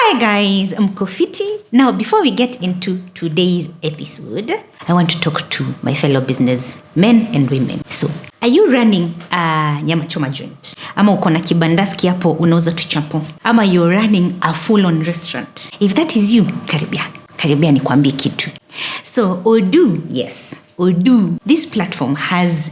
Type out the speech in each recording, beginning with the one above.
Hi guys, mko fiti? Now before we get into today's episode, I want to talk to my fellow business men and women. So, are you running a nyama choma joint? Ama uko na kibandaski hapo unauza tuchapo? Ama you're running a full-on restaurant? If that is you, karibia nikwambie kitu. So, Odoo, yes, Odoo. This platform has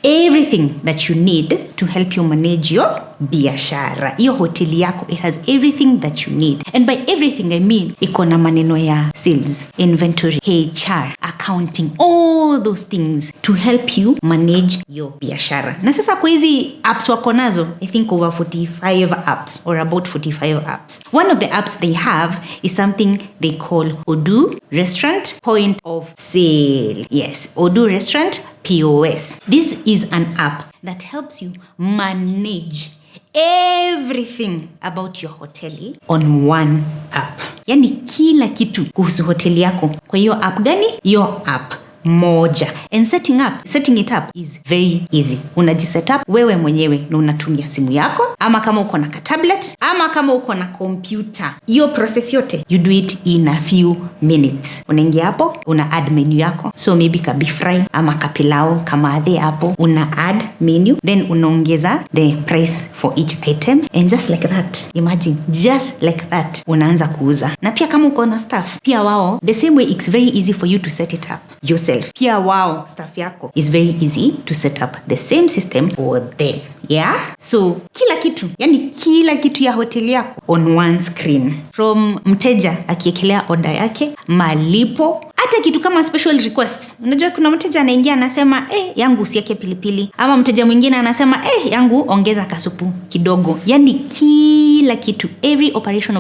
everything that you need to help you manage your biashara. Iyo hoteli yako, it has everything that you need. And by everything I mean, iko na maneno ya sales, inventory, HR, accounting, all those things to help you manage your biashara. Na sasa kwa hizi apps wako nazo, I think over 45 apps or about 45 apps. One of the apps they have is something they call Odoo Restaurant Point of Sale. Yes, Odoo Restaurant POS. This is an app that helps you manage everything about your hoteli on one app. Yani kila kitu kuhusu hoteli yako kwa hiyo app gani? Your app moja. And setting it up is very easy. Unajiset up wewe mwenyewe na unatumia simu yako, ama kama uko na tablet, ama kama uko na computer. Hiyo process yote you do it in a few minutes. Unaingia hapo, una add menu yako. So maybe ka beef fry ama kapilao kama adhe hapo, una add menu, then unaongeza the price for each item, and just like that, imagine, just like that unaanza kuuza. Na pia kama uko na staff, pia wao the same way, it's very easy for you to set it up yourself. Pia wao staff yako is very easy to set up the same system for them. Yeah, so kila kitu ya hoteli yako on one screen, from mteja akiekelea order yake, malipo, hata kitu kama special requests. Unajua kuna mteja anaingia anasema yangu usiweke pilipili, ama mteja mwingine anasema yangu ongeza kasupu kidogo. Yani kila kitu, every operation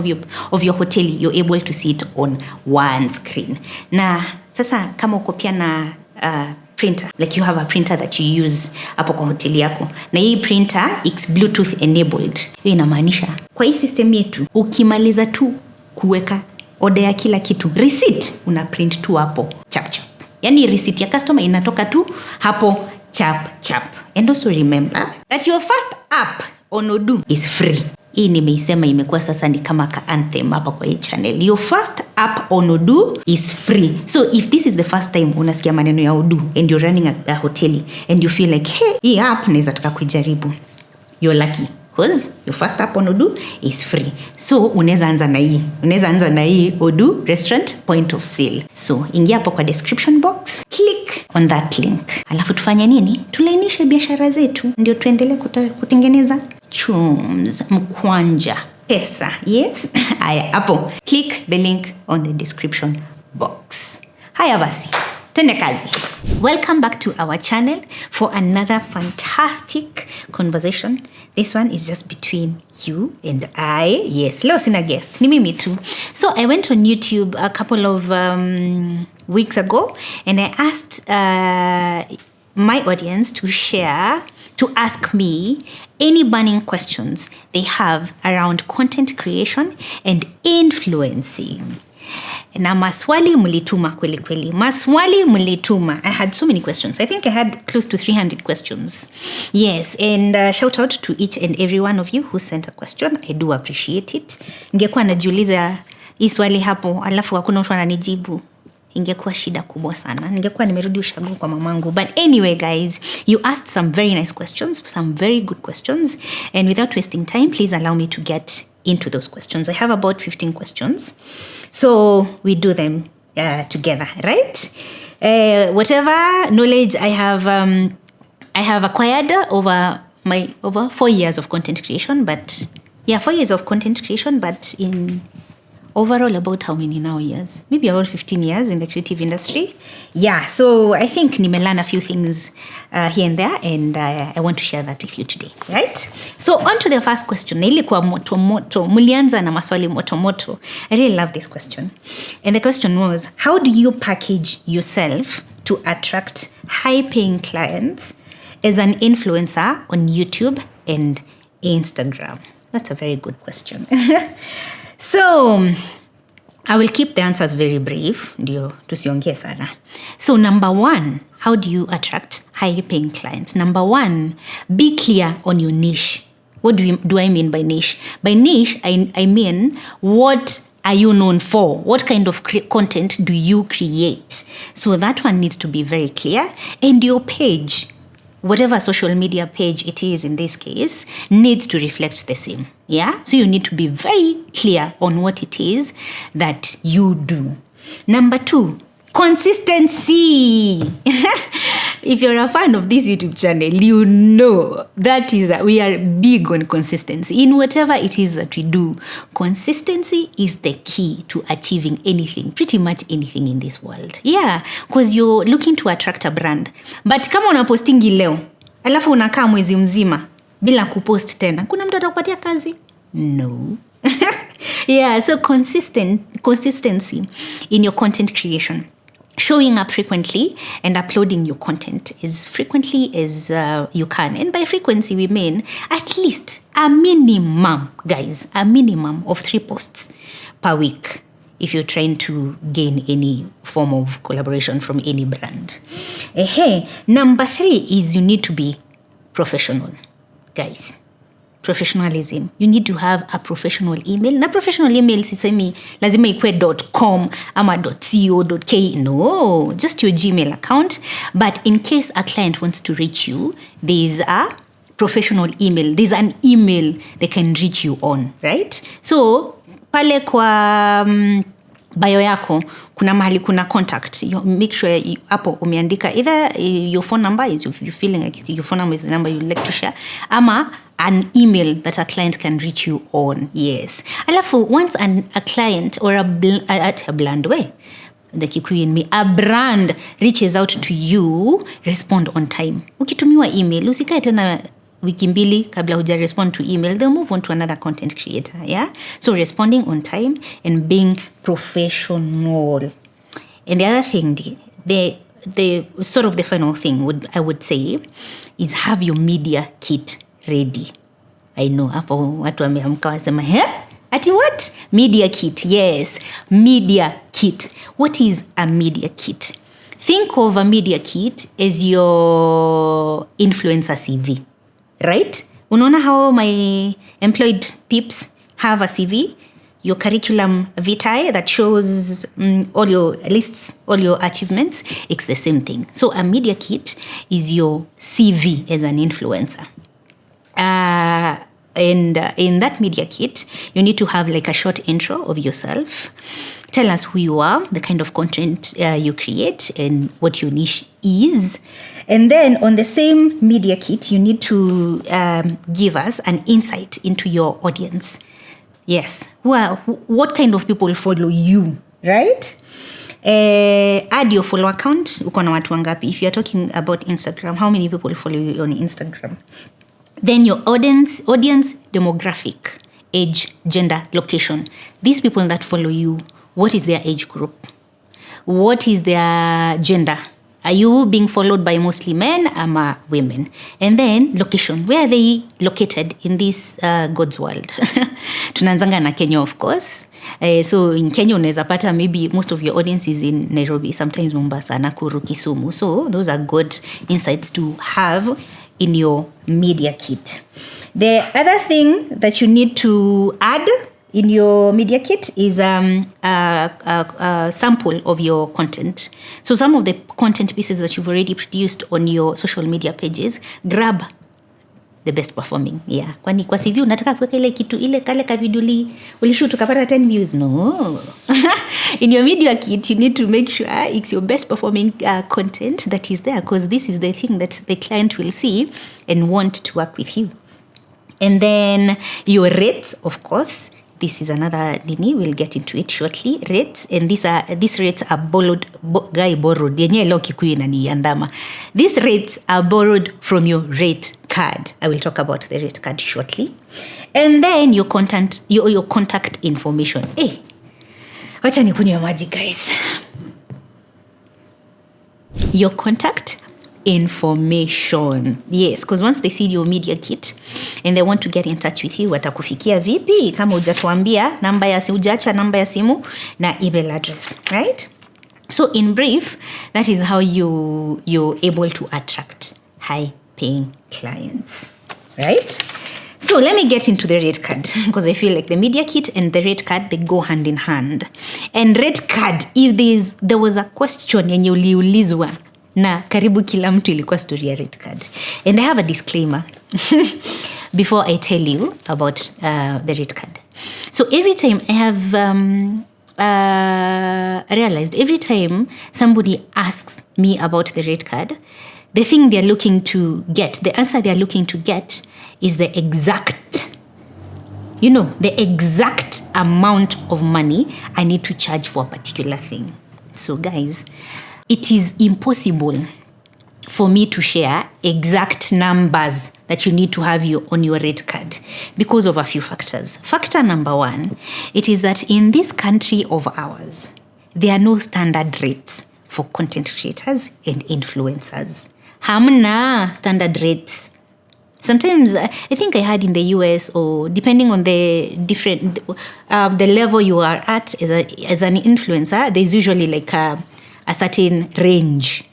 of your hoteli, you're able to see it on one screen. Na sasa kama uko pia na printer, like you have a printer that you use hapo kwa hoteli yako, na hii printer it's Bluetooth enabled. Hiyo inamaanisha kwa hii system yetu, ukimaliza tu kuweka order ya kila kitu, receipt una print tu hapo chap. Yani receipt ya customer inatoka tu hapo chap. And also remember that your first app on Odoo is free. Hii nimeisema imekuwa sasa ni kama ka anthem hapa kwa hii channel. Your first app on Odoo is free. So if this is the first time unasikia maneno ya Odoo and you're running a hoteli and you feel like, hey, hii app naweza taka kujaribu, you're lucky because your first app on Odoo is free. So unaweza anza na hii Odoo Restaurant Point of Sale. So ingia hapo kwa description box, click on that link. Alafu tufanye nini? Tulainishe biashara zetu ndio tuendelee kutengeneza chums, mkwanja, pesa. Yes? Aya, hapo. Click the link on the description box. Haya basi, twende kazi. Welcome back to our channel for another fantastic conversation. This one is just between you and I. Yes, leo sina guest, ni mimi tu. So I went on YouTube a couple of weeks ago and I asked my audience to ask me any burning questions they have around content creation and influencing. Na maswali mulituma kweli. Maswali mulituma. I had so many questions. I think I had close to 300 questions. Yes, and shout out to each and every one of you who sent a question. I do appreciate it. Ningekuwa najiuliza hii swali hapo alafu hakuna mtu ananijibu, ingekuwa shida kubwa sana. Ningekuwa nimerudi ushago kwa mamangu. But anyway guys, you asked some very nice questions, some very good questions, and without wasting time, please allow me to get into those questions. I have about 15 questions. So we do them together, right? Whatever knowledge I have acquired over 4 years of content creation, but 4 years of content creation, but in overall about how many now years? Maybe about 15 years in the creative industry. Yeah, so I think nimelearn a few things here and there, and I want to share that with you today, right? So on to the first question. Ilikuwa moto, mulianza na maswali moto. I really love this question. And the question was, how do you package yourself to attract high-paying clients as an influencer on YouTube and Instagram? That's a very good question. So, I will keep the answers very brief, ndio tusiongee sana. So, number 1, how do you attract high-paying clients? Number 1, be clear on your niche. What do I mean by niche? By niche, I mean, what are you known for? What kind of content do you create? So that one needs to be very clear. And your page, whatever social media page it is in this case, needs to reflect the same. Yeah? So you need to be very clear on what it is that you do. Number 2, consistency. If you're a fan of this YouTube channel, you know that we are big on consistency. In whatever it is that we do, consistency is the key to achieving anything, pretty much anything in this world. Yeah, because you're looking to attract a brand. But kama unapostingi leo, alafu unakaa mwezi mzima bila kupost tena, kuna mtu atakupatia kazi? No. Yeah, so consistency in your content creation. Showing up frequently and uploading your content as frequently as you can. And by frequency, we mean at least a minimum, guys, a minimum of 3 posts per week if you're trying to gain any form of collaboration from any brand. Number 3 is you need to be professional, guys. Professionalism. You need to have a professional email. Na professional email sisemi lazima ikue .com ama .co.ke. No, just your Gmail account. But in case a client wants to reach you, there's a professional email. There's an email they can reach you on, right? So pale kwa bio yako kuna mahali kuna contact. You make sure hapo umeandika either your phone number is, if you're feeling like your phone number is the number you like to share, ama an email that a client can reach you on. Yes. Alafu once a client or a brand a brand reaches out to you, respond on time. Ukitumiwa email, usikae tena wiki mbili kabla huja respond to email, they'll move on to another content creator. Yeah. So responding on time and being professional. And the other thing, the sort of the final thing I would say is have your media kit ready. I know hapo watu wameamka wasema ati what? Media kit. Yes, media kit. What is a media kit? Think of a media kit as your influencer CV, right? Unaona how my employed peeps have a CV? Your curriculum vitae that shows all your lists, all your achievements. It's the same thing. So a media kit is your CV as an influencer. And in that media kit, you need to have like a short intro of yourself. Tell us who you are, the kind of content you create, and what your niche is. And then on the same media kit, you need to give us an insight into your audience. Yes. Well, what kind of people follow you, right? Add your follower count. Uko na watu wangapi? If you're talking about Instagram, how many people follow you on Instagram? Then your audience demographic, age, gender, location. These people that follow you, what is their age group? What is their gender? Are you being followed by mostly men or women? And then location. Where are they located in this God's world? Tunaanzanga na Kenya, of course. So in Kenya, unaweza pata maybe most of your audience is in Nairobi, sometimes Mombasa, Nakuru, Kisumu. So those are good insights to have in your media kit. The other thing that you need to add in your media kit is a sample of your content. So some of the content pieces that you've already produced on your social media pages, grab the best performing. Yeah. Kwani kwa CV unataka kuweka ile kitu ile kale ka video ulishoot ukapata 10 views? No. In your media kit, you need to make sure it's your best performing content that is there, because this is the thing that the client will see and want to work with you. And then your rates, of course. This is another nini, we'll get into it shortly. Rates, and these rates are borrowed. Yenye leo Kikuyu inaniandama. These rates are borrowed from your rate card. I will talk about the rate card shortly. And then your contact information. Wacha nikunywe maji, guys. Your contact information. Yes, because once they see your media kit and they want to get in touch with you, watakufikia vipi kama hujatuambia hujaacha namba ya simu na email address, right? So in brief, that is how you're able to attract high paying clients, right? So let me get into the rate card because I feel like the media kit and the rate card, they go hand in hand. And rate card, if there was a question yenye uliulizwa na karibu kila mtu ilikuwa story ya rate card. And I have a disclaimer before I tell you about the rate card. So every time I have realized, every time somebody asks me about the rate card, the thing they're looking to get, the answer they're looking to get is the exact amount of money I need to charge for a particular thing. So guys, it is impossible for me to share exact numbers that you need to have on your rate card because of a few factors. Factor number one, it is that in this country of ours, there are no standard rates for content creators and influencers. Hamna standard rates. Sometimes I think I heard in the US, or depending on the the level you are at as an influencer, there's usually like a certain range.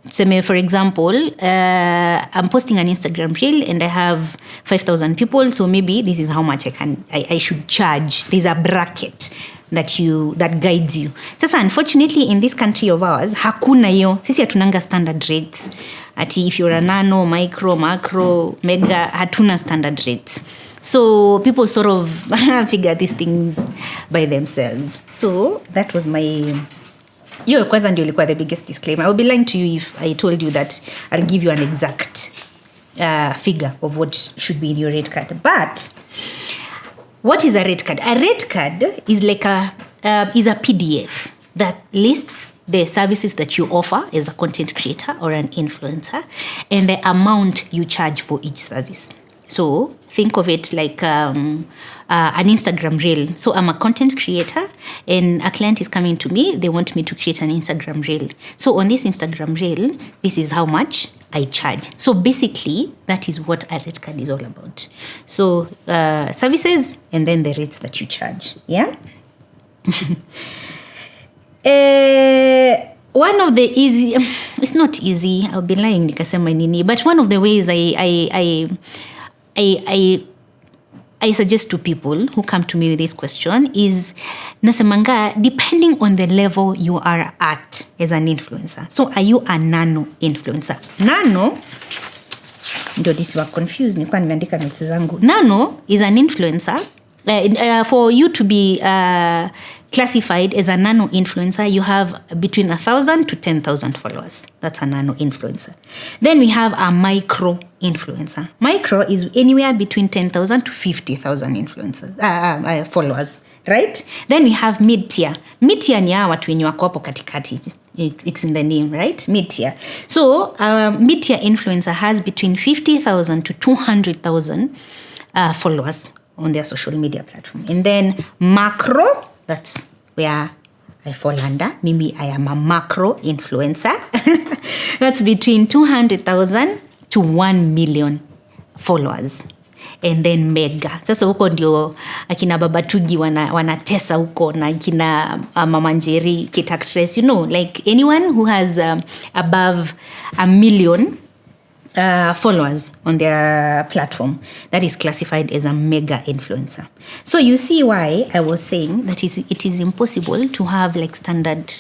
So, for example, I'm posting an Instagram reel and I have 5,000 people. So maybe this is how much I should charge. There's a bracket that guides you. Sasa, unfortunately, in this country of ours, hakuna yo. Sisi hatunanga standard rates. Ati if you're a nano, micro, macro, mega, hatuna standard rates. So people sort of figure these things by themselves. So that was my... Hiyo kwanza ndio ilikuwa the biggest disclaimer. I would be lying to you if I told you that I'll give you an exact figure of what should be in your rate card. But what is a rate card? A rate card is like a PDF that lists the services that you offer as a content creator or an influencer and the amount you charge for each service. So think of it like an Instagram reel. So I'm a content creator and a client is coming to me. They want me to create an Instagram reel. So on this Instagram reel, this is how much I charge. So basically, that is what a rate card is all about. So services and then the rates that you charge. Yeah? One of the easy... It's not easy. I'll be lying nikasema nini. But one of the ways I suggest to people who come to me with this question is nasemanga, depending on the level you are at as an influencer. So are you a nano influencer? Nano, ndio disiwa confused, nikuwa nimeandika notes zangu. Nano is an influencer. For you to be classified as a nano influencer, you have between 1,000 to 10,000 followers. That's a nano influencer. Then we have a micro influencer. Micro is anywhere between 10,000 to 50,000 influencers, followers, right? Then we have mid-tier. Mid-tier ni hawa watu wenye wako hapo katikati. It's in the name, right? Mid-tier. So, mid-tier influencer has between 50,000 to 200,000 followers on their social media platform. And then macro, that's where I fall under. Mimi, I am a macro influencer. That's between 200,000 to 1 million followers. And then mega. Sasa huko ndio akina Babatugi wanatesa huko na akina Mama Njeri, Kit Actress, like anyone who has above 1 million followers on their platform, that is classified as a mega influencer. So you see why I was saying that it is impossible to have like standard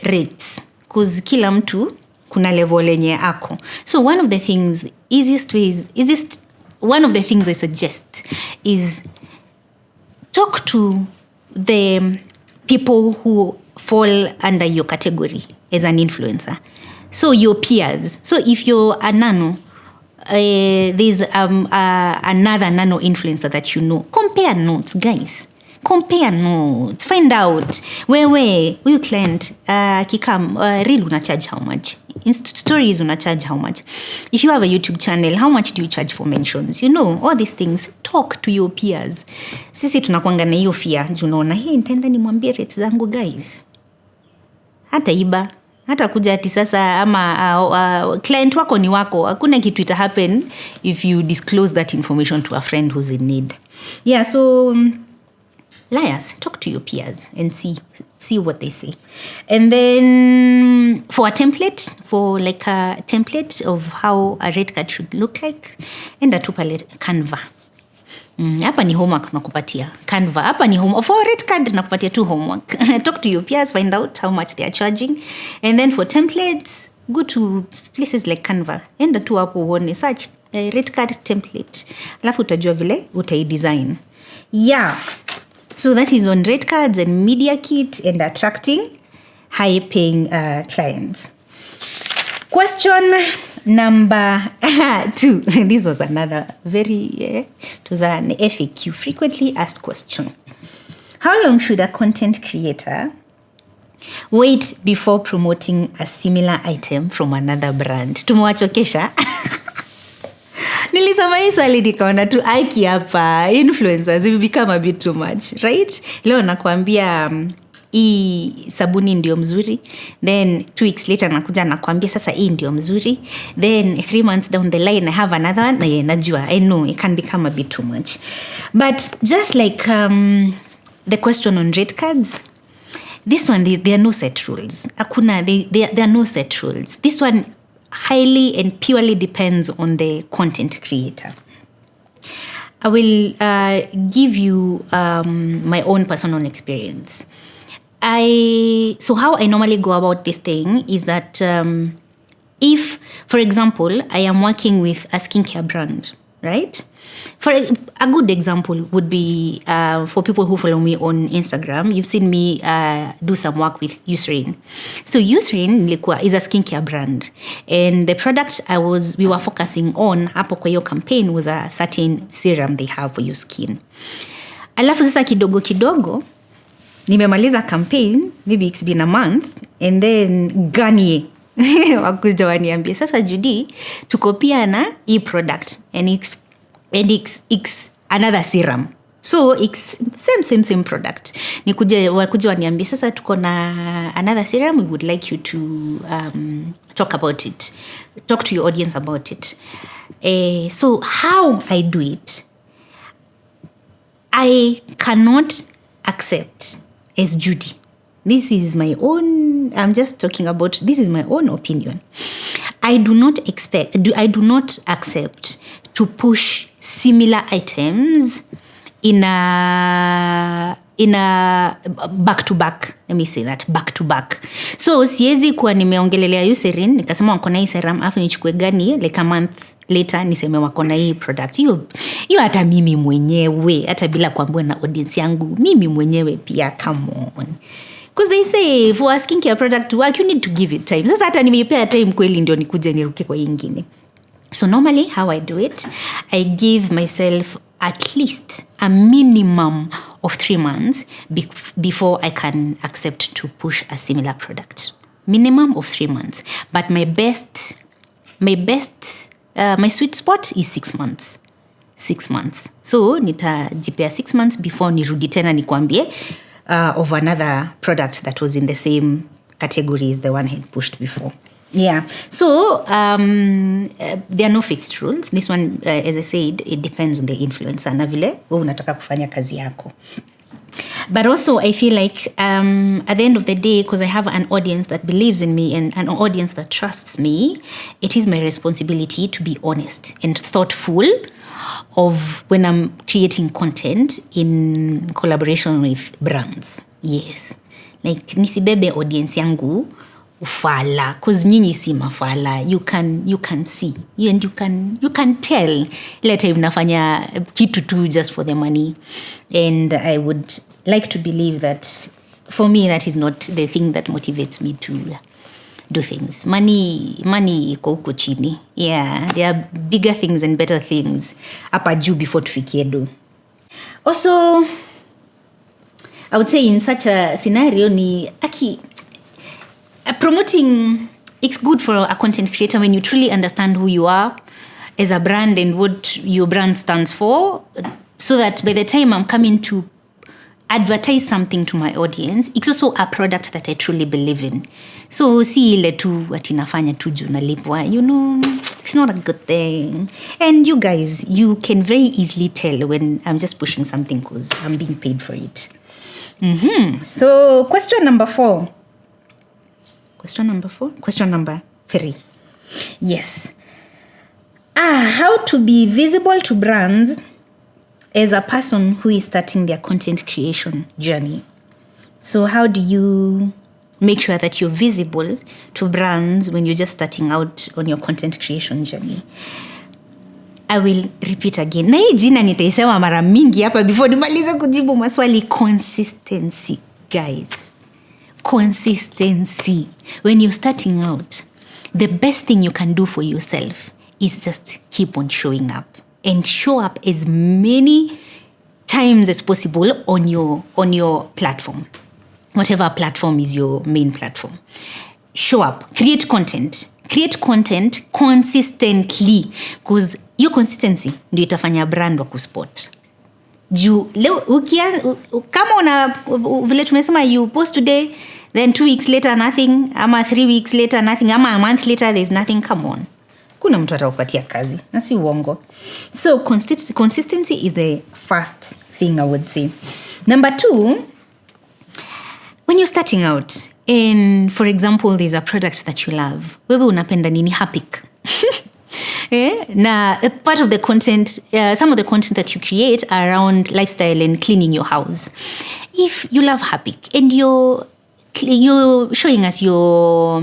rates, because kila mtu kuna level lenye ako. So one of the things I suggest is talk to the people who fall under your category as an influencer. So your peers. So if you're a nano, there's another nano influencer that you know. Compare notes, guys. Compare notes. Find out where your client kikam reel una charge how much. Stories una charge how much. If you have a YouTube channel, how much do you charge for mentions? All these things. Talk to your peers. Sisi tunakuanga na hiyo fear. Unaona, nitaenda nimwambie rates zangu, guys. Hata iba. Hata kuja ati sasa ama client wako ni wako. Hakuna kitu ita happen if you disclose that information to a friend who's in need. Yeah, so liars, talk to your peers and see what they say. And then for a template of how a rate card should look like, enda tu pale Canva. Hapa ni homework nakupatia. Canva. Hapa ni homework. For red card nakupatia tu homework. Talk to your peers, find out how much they are charging. And then for templates, go to places like Canva. Enda tu hapo uone search red card template. Alafu utajua vile utai-design. Yeah. So that is on red cards and media kit and attracting high-paying clients. Question number 2. This was another it was an FAQ, frequently asked question. How long should a content creator wait before promoting a similar item from another brand? Tumewachokesha. Nilisoma hii swali nikaona tu aiki hapa influencers will become a bit too much, right? Leo nakwambia hii sabuni ndio mzuri, then 2 weeks later nakuja nakwambia sasa hii ndio mzuri, then 3 months down the line I have another one. Na najua I know it can become a bit too much, but just like the question on rate cards, this one there are no set rules. There are no set rules. This one highly and purely depends on the content creator. I will give you my own personal experience. So how I normally go about this thing is that if, for example, I am working with a skincare brand, right? For a good example would be for people who follow me on Instagram, you've seen me do some work with Eucerin. So Eucerin is a skincare brand, and the product we were focusing on hapo kwa hiyo campaign was a certain serum they have for your skin. Alafu sasa kidogo nimemaliza campaign, maybe it's been a month, and then Garnier wakuja waniambia sasa Judy tuko pia na hii product and it's another serum, so it's same product. Wakuja waniambia sasa tuko na another serum, we would like you to talk to your audience about it. So how I do it, I cannot accept as Judy. This is my own, I'm just talking about, this is my own opinion. I do not accept to push similar items in a back to back. Let me say that, back to back. So siwezi kuwa nimeongelelea Eucerin nikasema wako na hii serum afu nichukue Garnier like a month later niseme wako na hii product. Hiyo hata mimi mwenyewe, hata bila kuambiwa na audience yangu, mimi mwenyewe pia, come on. Because they say for a skincare product to work, you need to give it time. Sasa hata nimeipea time kweli ndio nikuje niruke kwa nyingine. So normally how I do it, I give myself at least a minimum of 3 months before I can accept to push a similar product. Minimum of 3 months. But my sweet spot is 6 months. 6 months. So nitajipea 6 months before nirudi tena nikwambie of another product that was in the same category as the one I had pushed before. Yeah. So there are no fixed rules. This one, as I said, it depends on the influencer na vile wewe unataka kufanya kazi yako. But also I feel like at the end of the day, because I have an audience that believes in me and an audience that trusts me, it is my responsibility to be honest and thoughtful of when I'm creating content in collaboration with brands. Yes. Like nisibebe audience yangu ufala, because nyinyi si mafala. You can see and you can tell ile time nafanya kitu tu just for the money. And I would like to believe that for me that is not the thing that motivates me to do things. Money iko huko chini. Yeah, there are bigger things and better things hapa juu before tufikie do. Also, I would say in such a scenario ni promoting, it's good for a content creator when you truly understand who you are as a brand and what your brand stands for, so that by the time I'm coming to advertise something to my audience, it's also a product that I truly believe in. So si ile tu atinafanya tu juu nalipwa, it's not a good thing. And you guys, you can very easily tell when I'm just pushing something because I'm being paid for it. So question number 3. Yes. How to be visible to brands as a person who is starting their content creation journey. So how do you make sure that you're visible to brands when you're just starting out on your content creation journey? I will repeat again. Na hii jina nitaisema mara mingi hapa before nimalize kujibu maswali. Consistency, guys. Consistency. When you're starting out, the best thing you can do for yourself is just keep on showing up. And show up as many times as possible on your platform. Whatever platform is your main platform. Show up. Create content. Create content consistently. Because your consistency ndio itafanya brand wa kuspot. Juu leo kama una vile tumesema you post today, then 2 weeks later nothing, ama 3 weeks later nothing, ama a month later there's nothing, come on. Kuna mtu atakupatia kazi, na si uongo. So consistency is the first thing I would say. Number 2, when you're starting out, and for example there's a product that you love, wewe unapenda nini? Hapik. Na part of the content, some of the content that you create are around lifestyle and cleaning your house. If you love Hapik and you're showing us your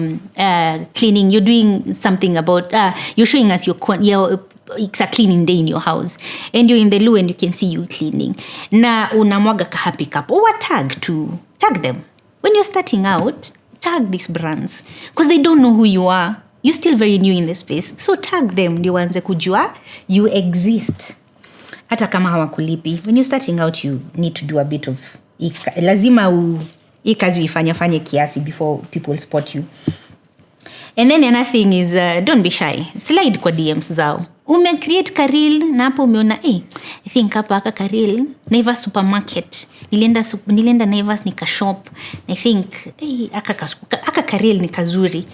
cleaning, you're doing something about, you're showing us it's a cleaning day in your house, and you're in the loo and you can see you cleaning. Na unamwaga ka Hapik up, or tag them. When you're starting out, tag these brands, because they don't know who you are. You're still very new in the space. So tag them, ndio waanze kujua you exist. Hata kama hawakulipi. When you're starting out, you need to do a bit of, lazima hii kazi uifanye kiasi before people spot you. And then another thing is, don't be shy. Slide kwa DMs zao. Create kareel na hapo umeona, I think hapa aka kareel, Naivas supermarket. Nilienda Naivas nikashop. I think, aka kareel ni kazuri.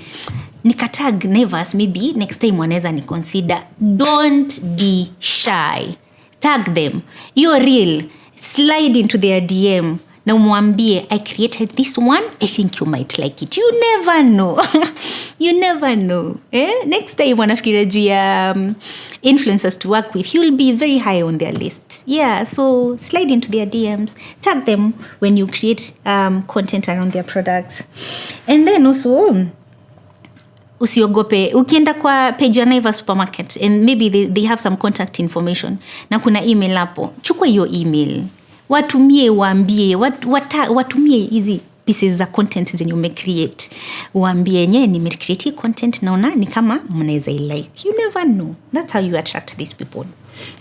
Nikatag Naivas, maybe next time wanaweza ni consider. Don't be shy. Tag them. You're real. Slide into their DM. Na umwambie, I created this one, I think you might like it. You never know. You never know. Next time wanafikiria juu ya influencers to work with, you'll be very high on their list. Yeah, so slide into their DMs, tag them when you create content around their products. And then also, usiogope, ukienda kwa page ya Naivas supermarket and maybe they have some contact information na kuna email hapo, chukua hiyo email. Watumie, waambie, watumie hizi pieces za content zenye umecreate. Waambie, nimecreate content naona ni kama mnaweza like. You never know. That's how you attract these people.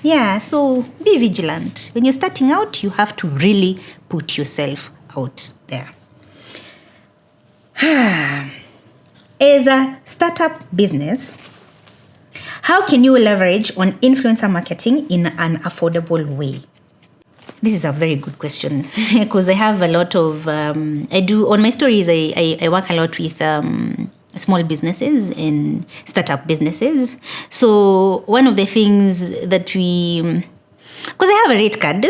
Yeah, so be vigilant. When you're starting out, you have to really put yourself out there. As a startup business, how can you leverage on influencer marketing in an affordable way? This is a very good question because I have a lot of, I do, on my stories, I work a lot with small businesses and startup businesses. So one of the things that because I have a rate card,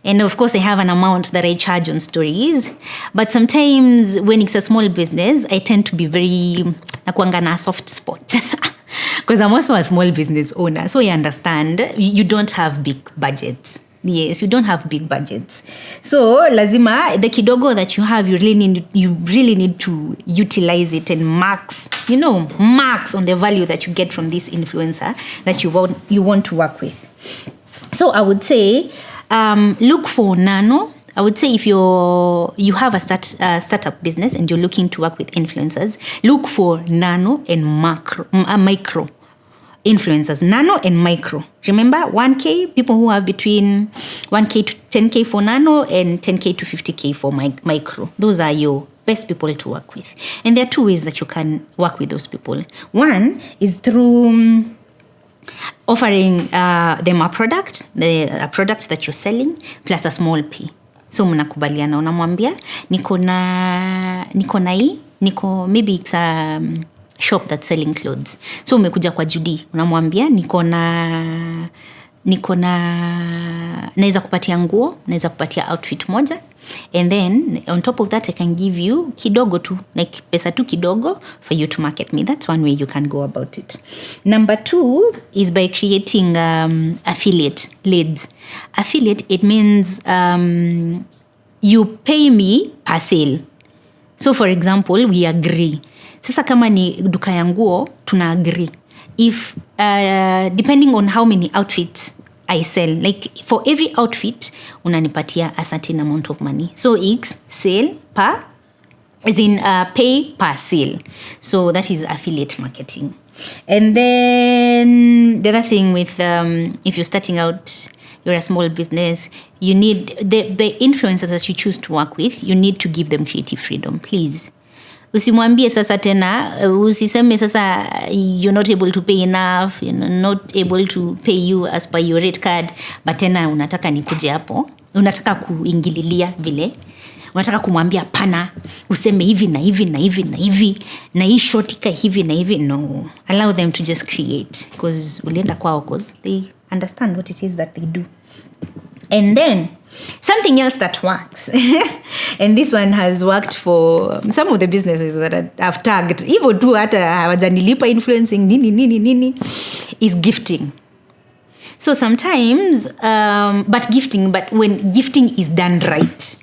and of course I have an amount that I charge on stories, but sometimes when it's a small business, I tend to be very, nakuanga na soft spot. Because I'm also a small business owner, so I understand you don't have big budgets. Yes, you don't have big budgets. So lazima, the kidogo that you have, you really need to utilize it and max on the value that you get from this influencer that you want to work with. So I would say, look for nano. I would say if you have a startup business and you're looking to work with influencers, look for nano and micro influencers. Nano and micro. Remember, 1K, people who have between 1K to 10K for nano and 10K to 50K for micro. Those are your best people to work with. And there are 2 ways that you can work with those people. One is through offering them a product that you're selling plus a small fee. So mnakubaliana, unamwambia niko maybe it's a shop that's selling clothes. So umekuja kwa Judy, unamwambia niko na naweza kupatia nguo, naweza kupatia outfit moja And then on top of that, I can give you kidogo tu, like pesa tu kidogo for you to market me. That's one way you can go about it. Number 2 is by creating affiliate leads. Affiliate, it means you pay me per sale. So for example, we agree. Sasa kama ni duka ya nguo, tuna agree. If depending on how many outfits I sell, like for every outfit unanipatia a certain amount of money. So it's sale per, as in pay per sale. So that is affiliate marketing. And then the other thing with if you're starting out, you're a small business, you need the influencers that you choose to work with, you need to give them creative freedom. Please. Usimwambie sasa tena, usiseme sasa you're not able to pay enough, you're not able to pay you as per your rate card, but tena unataka nikuje hapo, unataka kuingililia vile, unataka kumwambia pana, useme hivi na hivi na hivi na hivi, na hii shotika hivi na hivi. No, allow them to just create, because ulienda kwao, because they understand what it is that they do. And then something else that works, and this one has worked for some of the businesses that I've tagged, even tu hata hawajanilipa influencing nini, is gifting. So sometimes, but when gifting is done right,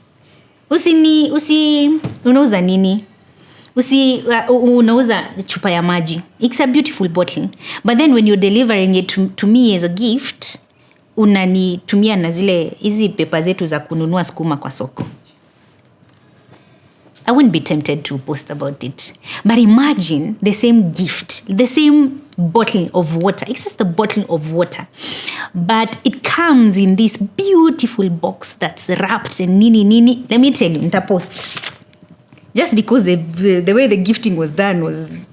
unauza nini? Unauza chupa ya maji. It's a beautiful bottle. But then when you're delivering it to me as a gift, unanitumia na zile hizi pepa zetu za kununua sukuma kwa soko. I wouldn't be tempted to post about it. But imagine the same gift, the same bottle of water. It's just a bottle of water. But it comes in this beautiful box that's wrapped in nini. Let me tell you, nitapost. Just because the way the gifting was done was...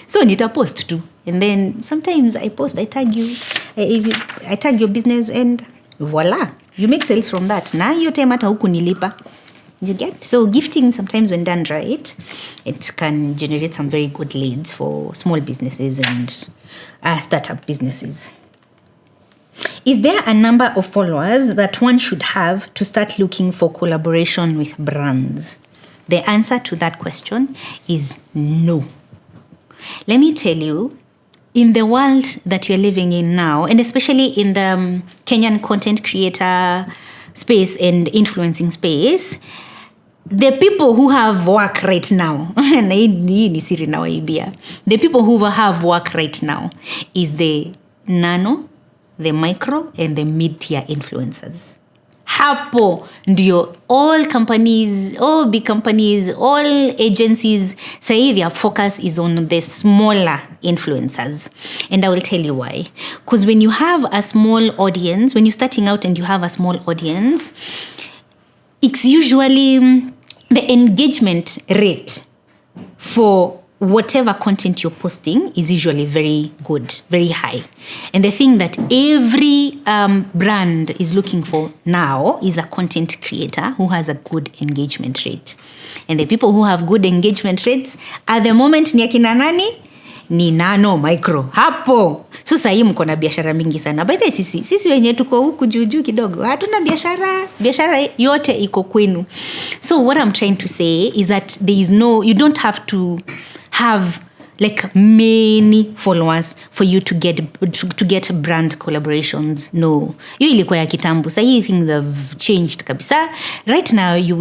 So nitapost too. And then sometimes I post, I tag you, I tag your business, and voila, you make sales from that. Na hiyo time hata huku nilipa. You get? So gifting, sometimes when done right, it can generate some very good leads for small businesses and startup businesses. Is there a number of followers that one should have to start looking for collaboration with brands? The answer to that question is no. Let me tell you, in the world that you're living in now, and especially in the Kenyan content creator space and influencing space, the people who have work right now, the people who have work right now is the nano, the micro, and the mid-tier influencers. Hapo ndio all companies, all big companies, all agencies say their focus is on the smaller influencers. And I will tell you why. Because when you have a small audience, when you're starting out and you have a small audience, it's usually the engagement rate for whatever content you're posting is usually very good, very high. And the thing that every brand is looking for now is a content creator who has a good engagement rate. And the people who have good engagement rates at the moment ni akina nani? Ni nano, micro. Hapo. So sahi mko na biashara mingi sana. By the way, sisi wenye tuko huku juu kidogo. Hatuna biashara yote iko kwenu. So what I'm trying to say is that you don't have to have like many followers for you to get brand collaborations. No. Hiyo ilikuwa ya kitambo. Sahi things have changed kabisa. Right now you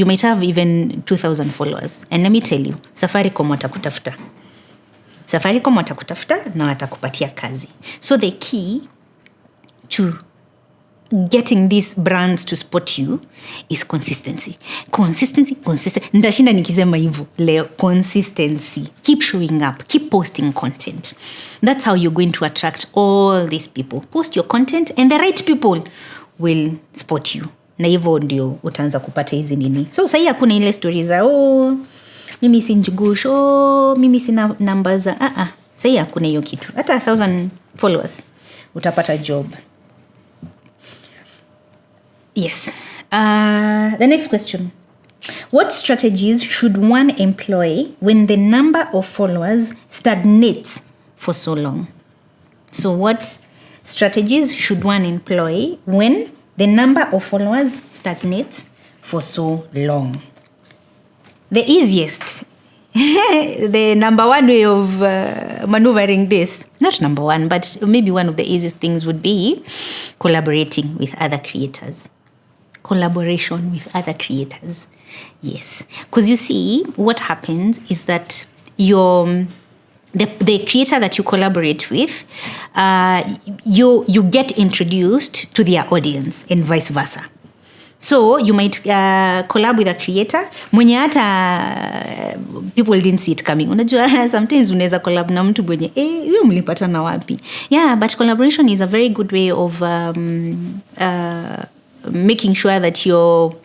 might have even 2,000 followers. And let me tell you, Safaricom watakutafuta na watakupatia kazi. So the key to getting these brands to spot you is consistency. Ndashinda nikisema hivyo leo. Consistency. Keep showing up. Keep posting content. That's how you're going to attract all these people. Post your content and the right people will spot you. Na hivyo ndio utaanza kupata hizi nini. So sahi hakuna ile stories za mimi si njugusho, mimi sina namba za sahi hakuna hiyo kitu. Hata 1,000 followers utapata job. Yes. The next question. What strategies should one employ when the number of followers stagnates for so long? So what strategies should one employ when the number of followers stagnates for so long. The easiest, the number one way of maneuvering this, not number one, but maybe one of the easiest things would be collaborating with other creators. Collaboration with other creators. Yes. Because you see, what happens is that the creator that you collaborate with, you get introduced to their audience and vice versa. So you might collab with a creator mwenye hata people didn't see it coming. Unajua sometimes unaweza collab na mtu mwenye huyo mlipatana wapi. Yeah, but collaboration is a very good way of making sure that your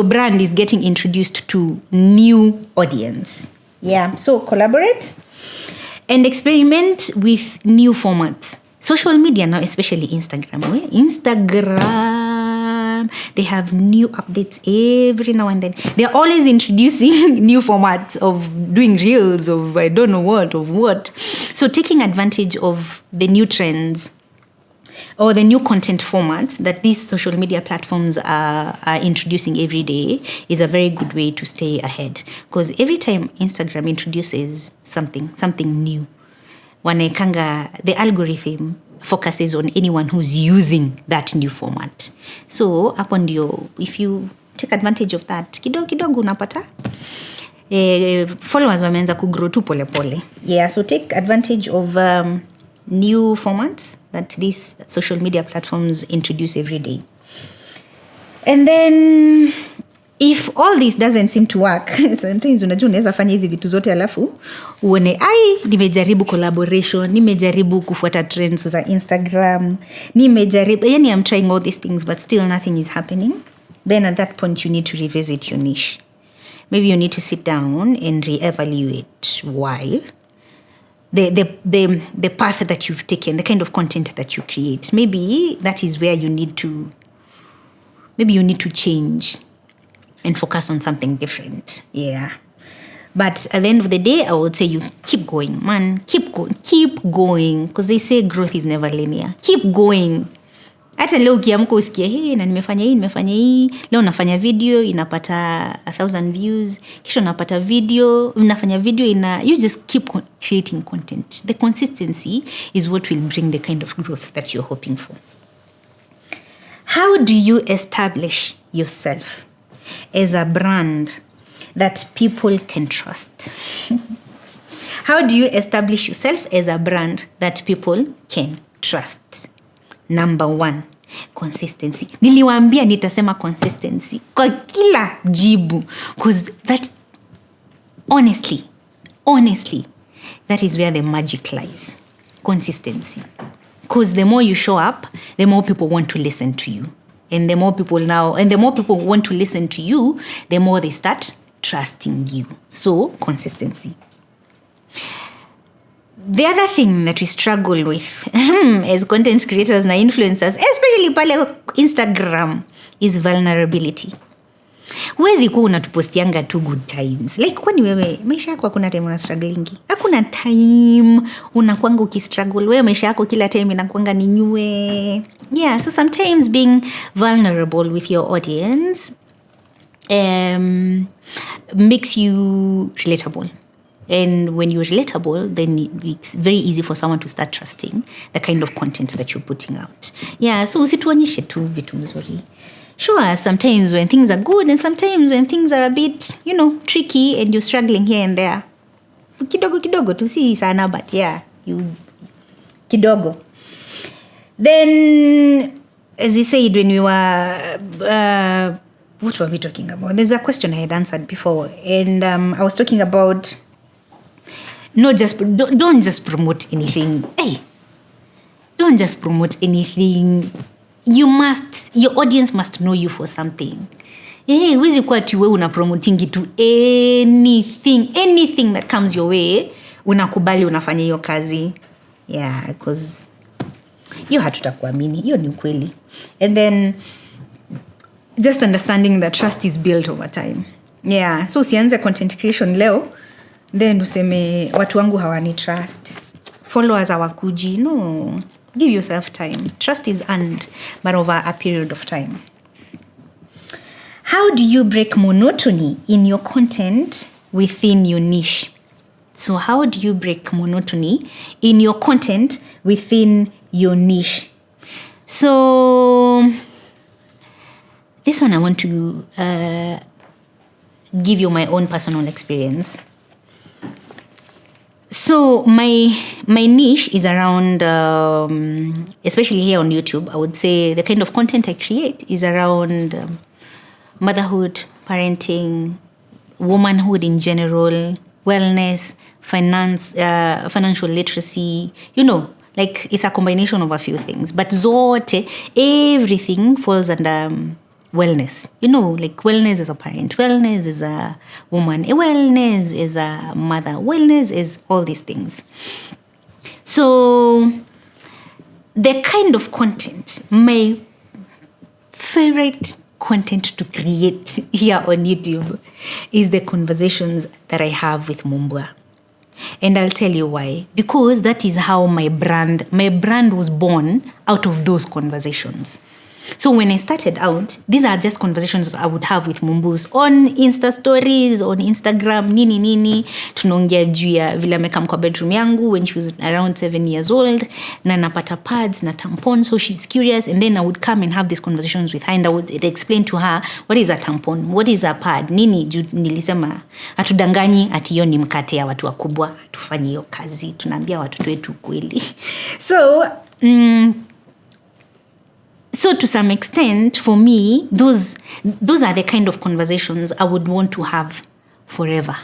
brand is getting introduced to new audience. Yeah, so collaborate and experiment with new formats. Social media now, especially Instagram. They have new updates every now and then. They're always introducing new formats of doing reels, of I don't know what. So taking advantage of the new trends or the new content formats that these social media platforms are introducing every day is a very good way to stay ahead. Because every time Instagram introduces something new, the algorithm focuses on anyone who's using that new format. So if you take advantage of that, kidogo unapata followers wameanza kugrow tu pole pole. Yeah, so take advantage of new formats that these social media platforms introduce every day. And then if all this doesn't seem to work, sometimes unaweza fanya hizi vitu zote alafu uone nimejaribu collaboration, nimejaribu kufuata trends za Instagram, I'm trying all these things but still nothing is happening. Then at that point you need to revisit your niche. Maybe you need to sit down and reevaluate why the path that you've taken, the kind of content that you create. Maybe that is where you need to change and focus on something different. Yeah. But at the end of the day, I would say you keep going, man. Keep going. Because they say growth is never linear. Keep going. Hata leo ukiamka usikie, na nimefanya hii. Leo nafanya video, inapata 1,000 views. Kisha unapata video, unafanya video you just keep creating content. The consistency is what will bring the kind of growth that you're hoping for. How do you establish yourself as a brand that people can trust? How do you establish yourself as a brand that people can trust? Number 1, consistency. Niliwaambia nitasema consistency kwa kila jibu. Because that, honestly, that is where the magic lies. Consistency. Because the more you show up, the more people want to listen to you. And the more people want to listen to you, the more they start trusting you. So, consistency. The other thing that we struggle with as content creators na influencers, especially pale Instagram, is vulnerability. Huwezi kuwa unatupostianga tu good times. Like kwani wewe maisha yako hakuna time una strugglingi? Hakuna time unakuanga ukistruggle. Wewe maisha yako kila time inakuanga ni nyue. Yeah, so sometimes being vulnerable with your audience makes you relatable. And when you're relatable, then it's very easy for someone to start trusting the kind of content that you're putting out. Yeah, so usituonyeshe tu vitu mzuri. Sure, sometimes when things are good and sometimes when things are a bit, tricky and you're struggling here and there. Kidogo tu si sana, but yeah, kidogo. Then, as we said when we were, what were we talking about? There's a question I had answered before, and I was talking about don't just promote anything. Hey, don't just promote anything. Your audience must know you for something. Hey, huwezi kuwa tu wewe unapromotingi tu anything that comes your way, unakubali unafanya hiyo kazi. Yeah, because hiyo hatutakuamini, hiyo ni ukweli. And then just understanding that trust is built over time. Yeah, so usianze content creation leo then useme watu wangu hawani trust, followers hawakuji. No, give yourself time. Trust is earned but over a period of time. how do you break monotony in your content within your niche? So how do you break monotony in your content within your niche? So this one I want to give you my own personal experience. So my niche is around, especially here on YouTube, I would say the kind of content I create is around motherhood, parenting, womanhood in general, wellness, finance, financial literacy, like it's a combination of a few things. But zote, everything falls under wellness. Like wellness is a parent, wellness is a woman, wellness is a mother, wellness is all these things. So the kind of content, my favorite content to create here on YouTube is the conversations that I have with Mumbwa. And I'll tell you why. Because that is how my brand was born out of those conversations. So when I started out, these are just conversations I would have with Mumbus on Insta stories, on Instagram, nini. Tunaongea juu ya vile amekam kwa bedroom yangu when she was around 7 years old. Na napata pads, na tampon, so she's curious. And then I would come and have these conversations with her and I would explain to her, what is a tampon? What is a pad? Nini, nilisema, atudanganyi, ati hiyo ni mkate ya watu wakubwa, atufanyi hiyo kazi, tunaambia watoto wetu kweli. So to some extent, for me, those are the kind of conversations I would want to have forever.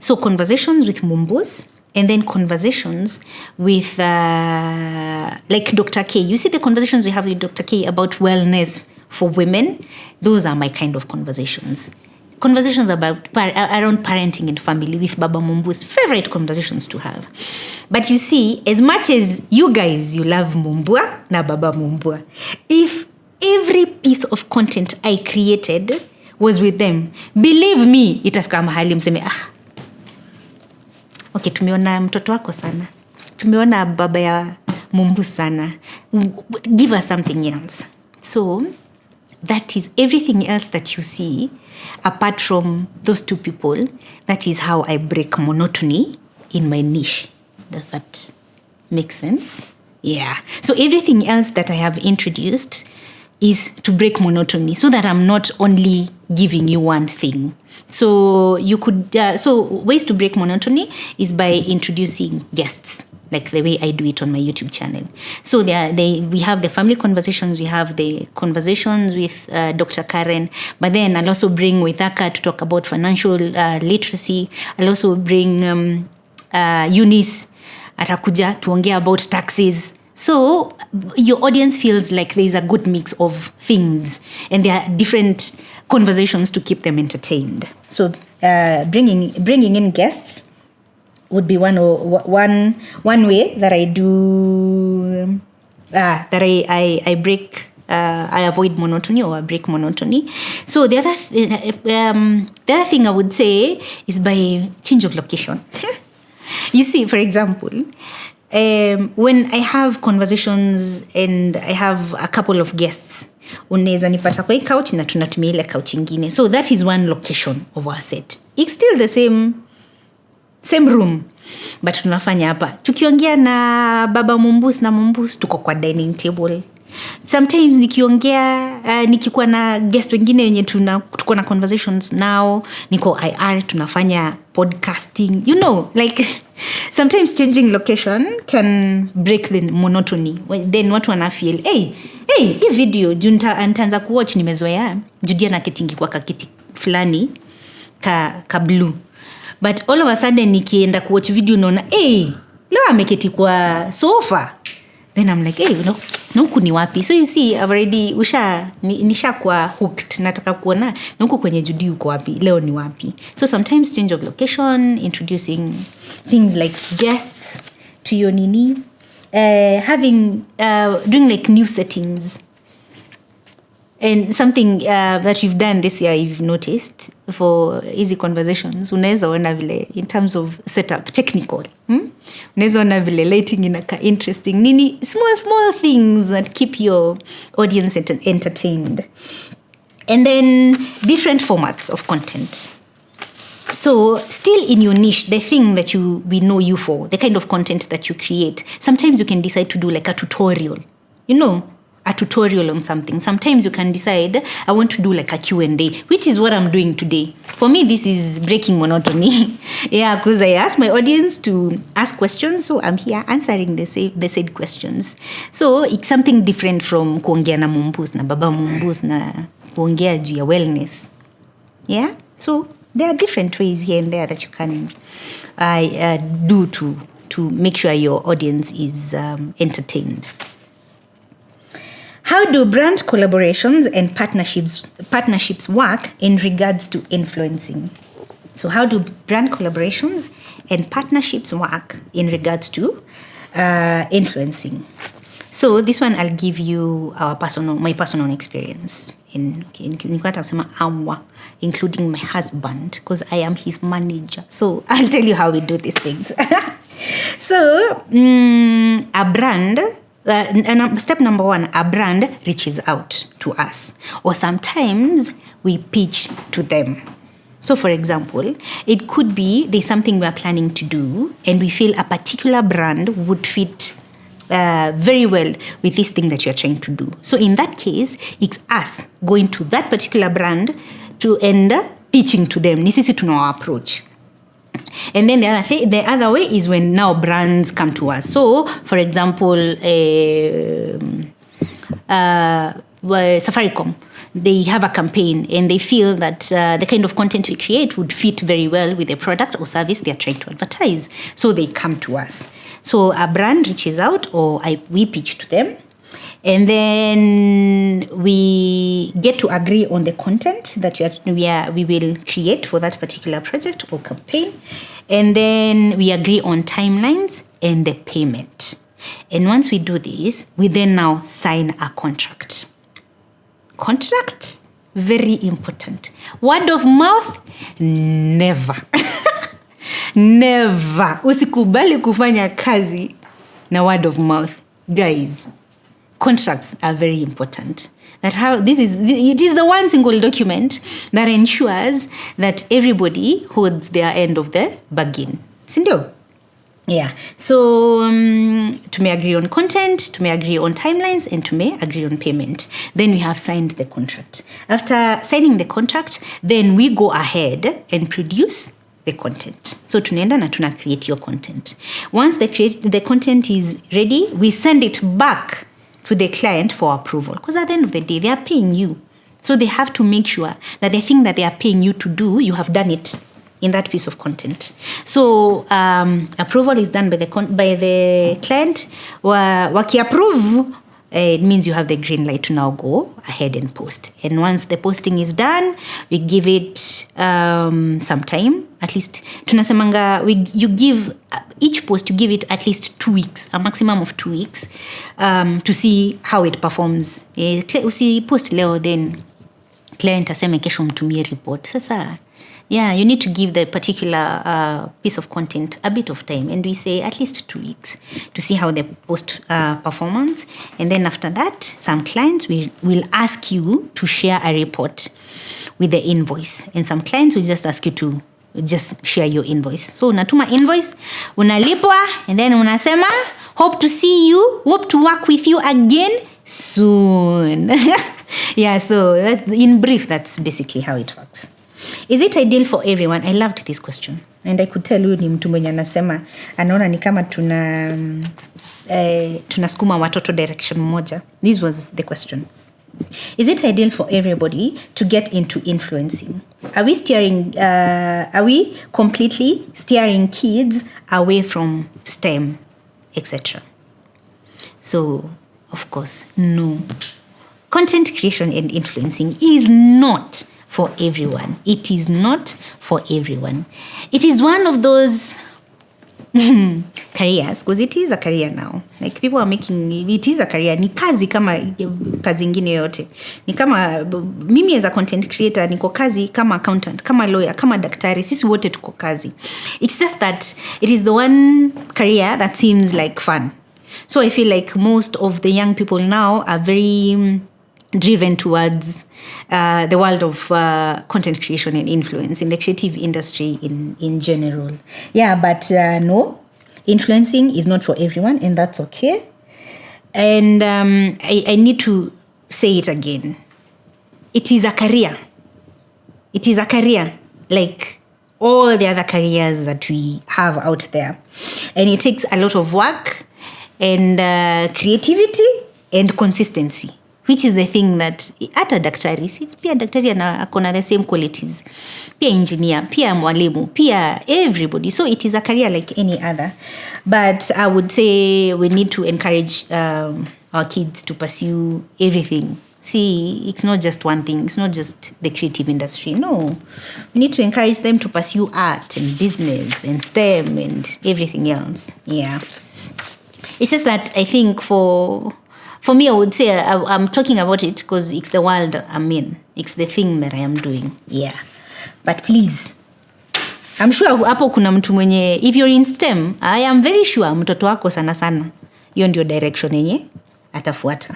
So conversations with Mumbus, and then conversations with, like Dr. K. You see the conversations we have with Dr. K about wellness for women? Those are my kind of conversations. Conversations around parenting and family with Baba Mumbu's favorite conversations to have. But you see, as much as you guys, you love Mumbua na Baba Mumbua, if every piece of content I created was with them, believe me, itafika mahali mseme, okay, tumeona mtoto wako sana. Tumeona baba ya Mumbu sana. Give us something else. So, that is everything else that you see, apart from those two people, that is how I break monotony in my niche. Does that make sense? Yeah. So everything else that I have introduced is to break monotony so that I'm not only giving you one thing. So you could, so ways to break monotony is by introducing guests, like the way I do it on my YouTube channel. So we have the family conversations, we have the conversations with Dr. Karen, but then I'll also bring Waithaka to talk about financial literacy. I'll also bring Eunice atakuja tuongea about taxes. So your audience feels like there's a good mix of things and there are different conversations to keep them entertained. So bringing in guests would be one way that I do, that I break, I avoid monotony or I break monotony. So the other thing I would say is by change of location. You see, for example, when I have conversations and I have a couple of guests, unaweza nipata kwa hii couch na tunatumia ile couch ingine. So that is one location of our set. It's still the same room, but tunafanya hapa. Tukiongea na Baba Mumbus na Mumbus, tuko kwa dining table. Sometimes nikikuwa na guest wengine wenye tuko na conversations now, niko IR, tunafanya podcasting. Like sometimes changing location can break the monotony. Then watu wana feel, hey, hii video nitaanza kuwatch nimezoea. Judy na ketingi kwa kakiti fulani ka blue. But all of a sudden nikienda kuwatch video naona, leo ameketi kwa sofa. Then I'm like, na huku ni wapi? So you see, I've already nishakuwa hooked. Nataka kuona na huku kwenye Judy uko wapi? Leo ni wapi? So sometimes change of location, introducing things like guests to your nini, doing like new settings. And something that we've done this year, you've noticed, for easy conversations, unaweza ona vile, in terms of setup, technical. Unaweza ona vile lighting inaka interesting. Nini, small things that keep your audience entertained. And then different formats of content. So still in your niche, the thing that we know you for, the kind of content that you create, sometimes you can decide to do like a tutorial, a tutorial on something. Sometimes you can decide, I want to do like a Q&A, which is what I'm doing today. For me, this is breaking monotony. Yeah, because I ask my audience to ask questions, so I'm here answering the said questions. So it's something different from kuongea na mumbus na baba mumbus na kuongea juu ya wellness. Yeah, so there are different ways here and there that you can do to make sure your audience is entertained. How do brand collaborations and partnerships work in regards to influencing? So how do brand collaborations and partnerships work in regards to influencing? So this one I'll give you my personal experience. Including my husband, because I am his manager. So I'll tell you how we do these things. So a brand, step number one, a brand reaches out to us, or sometimes we pitch to them. So for example, it could be there's something we're planning to do and we feel a particular brand would fit very well with this thing that you're trying to do. So in that case, it's us going to that particular brand to end up pitching to them. This is to our approach. And then the other way is when now brands come to us. So for example, Safaricom, they have a campaign and they feel that the kind of content we create would fit very well with the product or service they're trying to advertise. So they come to us. So a brand reaches out or we pitch to them. And then we get to agree on the content that we will create for that particular project or campaign. And then we agree on timelines and the payment. And once we do this, we then now sign a contract. Contract, very important. Word of mouth, never. Never. Usikubali kufanya kazi na word of mouth. Guys, contracts are very important. It is the one single document that ensures that everybody holds their end of the bargain. Sindio? Yeah. So to may agree on content, to may agree on timelines, and to may agree on payment. Then we have signed the contract. After signing the contract, then we go ahead and produce the content. So tunaenda na tuna create your content. Once the content is ready, we send it back to the client for approval. Because at the end of the day, they are paying you. So they have to make sure that the thing that they are paying you to do, you have done it in that piece of content. So approval is done by the client. Waki approve, it means you have the green light to now go ahead and post. And once the posting is done, we give it some time. At least, tunasemanga, you give each post, you give it at least 2 weeks, a maximum of 2 weeks, to see how it performs. Usi post leo, then client aseme kesho mtumie report. Sasa, yeah, you need to give the particular piece of content a bit of time. And we say at least 2 weeks to see how the post performance. And then after that, some clients will ask you to share a report with the invoice. And some clients will just ask you to just share your invoice. So unatuma invoice, unalipwa, and then unasema, hope to work with you again soon. Yeah, so in brief, that's basically how it works. Is it ideal for everyone? I loved this question. And I could tell you ni mtu mwenye anasema anaona ni kama tunasukuma watoto direction moja. This was the question. Is it ideal for everybody to get into influencing? Are we completely steering kids away from STEM, etc.? So, of course, no. Content creation and influencing is not for everyone. It is not for everyone. It is one of those careers, because it is a career now. Like people are making it is a career. Ni kazi kama kazi ingine yote. Ni kama mimi as a content creator niko kazi kama accountant, kama lawyer, kama daktari. Sisi wote tuko kazi. It's just that it is the one career that seems like fun. So I feel like most of the young people now are very driven towards the world of content creation and influence in the creative industry in general. Yeah, but no, influencing is not for everyone, and that's okay. And I need to say it again. It is a career. It is a career like all the other careers that we have out there. And it takes a lot of work and creativity and consistency, which is the thing that hata daktari, pia daktari akona the same qualities, pia engineer, pia mwalimu, pia everybody. So it is a career like any other. But I would say we need to encourage our kids to pursue everything. See, it's not just one thing. It's not just the creative industry. No, we need to encourage them to pursue art and business and STEM and everything else. Yeah. It's just that I think for me, I would say I'm talking about it because it's the world I'm in. It's the thing that I am doing. Yeah. But please, I'm sure hapo kuna mtu mwenye, if you're in STEM, I am very sure mtoto wako sana sana hiyo ndio direction yenye atafuata.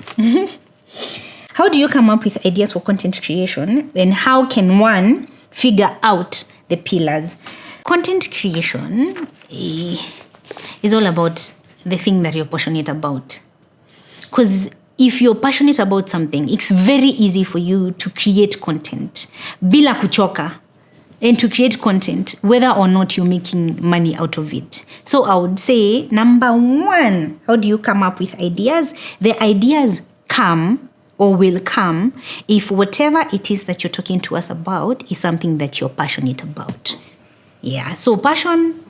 How do you come up with ideas for content creation, and how can one figure out the pillars? Content creation is all about the thing that you're passionate about. Because if you're passionate about something, it's very easy for you to create content bila kuchoka, and to create content whether or not you're making money out of it. So I would say, number one, how do you come up with ideas? The ideas come or will come if whatever it is that you're talking to us about is something that you're passionate about. Yeah, so passion,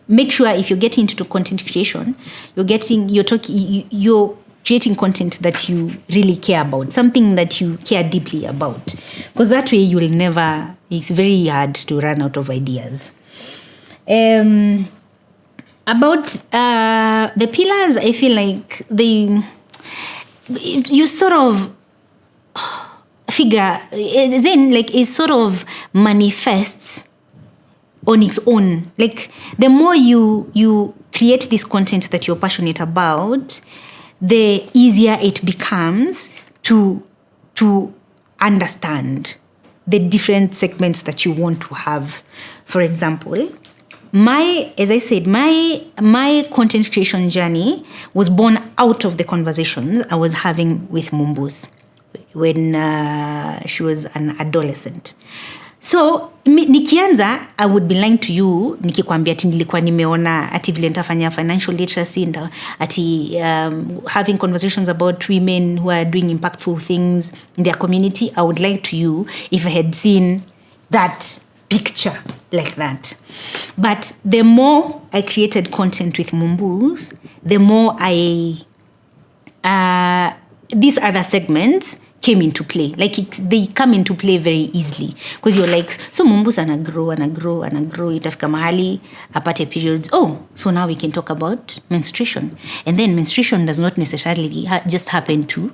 make sure if you're getting into content creation, you're creating content that you really care about, something that you care deeply about. Because that way you will never, it's very hard to run out of ideas. About the pillars, I feel like you sort of figure, then like it sort of manifests on its own. Like the more you create this content that you're passionate about, the easier it becomes to understand the different segments that you want to have. For example, as I said, my content creation journey was born out of the conversations I was having with Mumbus when she was an adolescent. So nikianza, I would be lying to you nikikwambia ati nilikuwa nimeona ati vile nitafanya financial literacy ati having conversations about women who are doing impactful things in their community. I would lie to you if I had seen that picture like that. But the more I created content with Mumbus, the more these other segments came into play. Like they come into play very easily. Because you're like, so Mumbus anagrow. Itafika mahali, apate periods. Oh, so now we can talk about menstruation. And then menstruation does not necessarily just happen to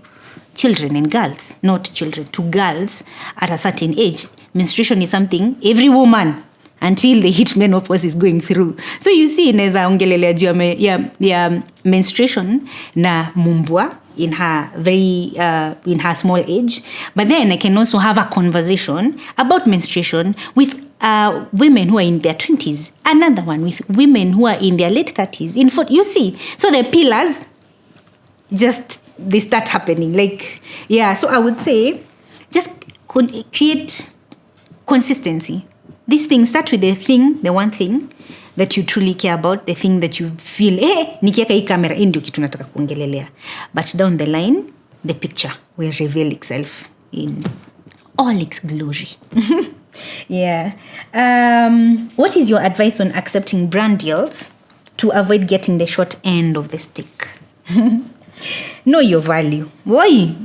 children and girls. Not children, to girls at a certain age. Menstruation is something every woman until they hit menopause is going through. So you see, inaweza ongelelea juu ya menstruation na mumbwa in her small age. But then I can also have a conversation about menstruation with women who are in their 20s. Another one with women who are in their late 30s. You see, so the pillars they start happening. Like, yeah, so I would say just create consistency. This thing, start with the one thing that you truly care about, the thing that you feel, nikiweka hii camera, hii ndio kitu nataka kuongelelea. But down the line, the picture will reveal itself in all its glory. Yeah. What is your advice on accepting brand deals to avoid getting the short end of the stick? Know your value. Why?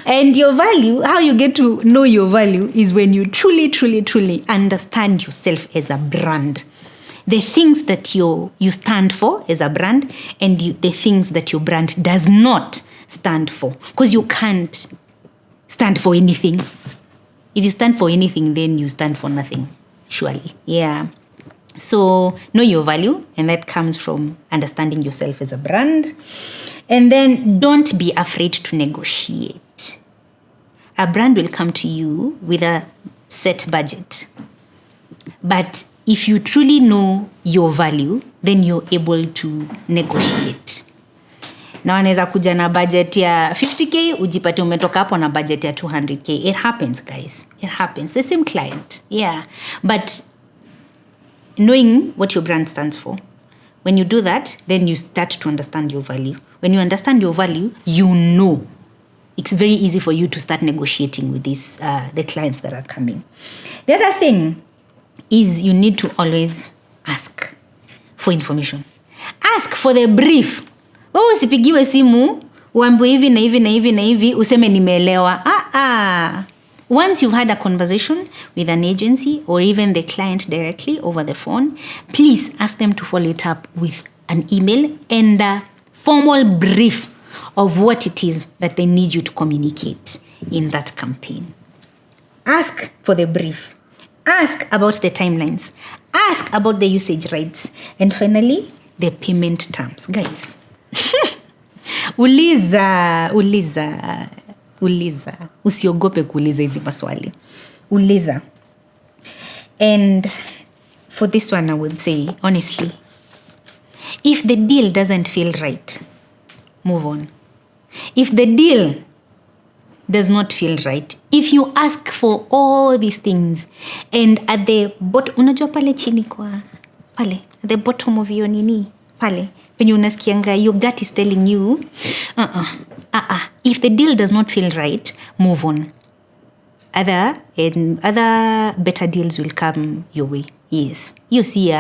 And your value, how you get to know your value is when you truly, truly, truly understand yourself as a brand. The things that you stand for as a brand and the things that your brand does not stand for. Because you can't stand for anything. If you stand for anything, then you stand for nothing, surely. Yeah. So know your value, and that comes from understanding yourself as a brand. And then don't be afraid to negotiate. A brand will come to you with a set budget. But if you truly know your value, then you're able to negotiate. Na wanaweza kuja na budget ya 50k, ujipate umetoka hapo na budget ya 200k. It happens, guys. It happens. The same client. Yeah. But knowing what your brand stands for, when you do that, then you start to understand your value. When you understand your value, you know it's very easy for you to start negotiating with the clients that are coming. The other thing is you need to always ask for information. Ask for the brief. Wewe usipigiwe simu uambiwe hivi na hivi na hivi na hivi useme nimeelewa. Once you've had a conversation with an agency or even the client directly over the phone, please ask them to follow it up with an email and a formal brief of what it is that they need you to communicate in that campaign. Ask for the brief. Ask about the timelines. Ask about the usage rights. And finally, the payment terms. Guys, uliza. Usiogope kuuliza hizi maswali. Uliza. And for this one, I would say, honestly, if the deal doesn't feel right, move on. If the deal does not feel right, if you ask for all these things and at the bottom, unajua pale chini kwa pale at the bottom of your nini pale when you unasikianga your gut is telling you if the deal does not feel right, move on. Other better deals will come your way. Yes, you see,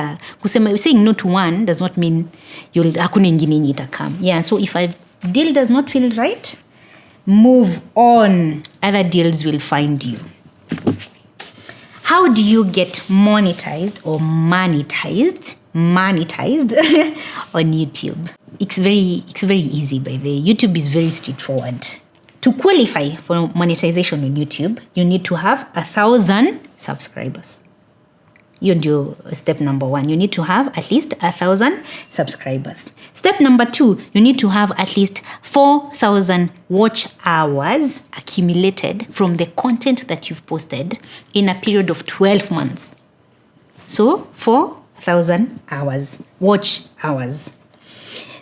saying no to one does not mean hakuna ingine ita come. Yeah, so if a deal does not feel right, move on. Other deals will find you. How do you get monetized or monetized on YouTube? It's very easy, by the way. YouTube is very straightforward. To qualify for monetization on YouTube, you need to have 1,000 subscribers. You do step number 1. You need to have at least 1,000 subscribers. Step number 2, you need to have at least 4,000 watch hours accumulated from the content that you've posted in a period of 12 months. So 4,000 hours, watch hours.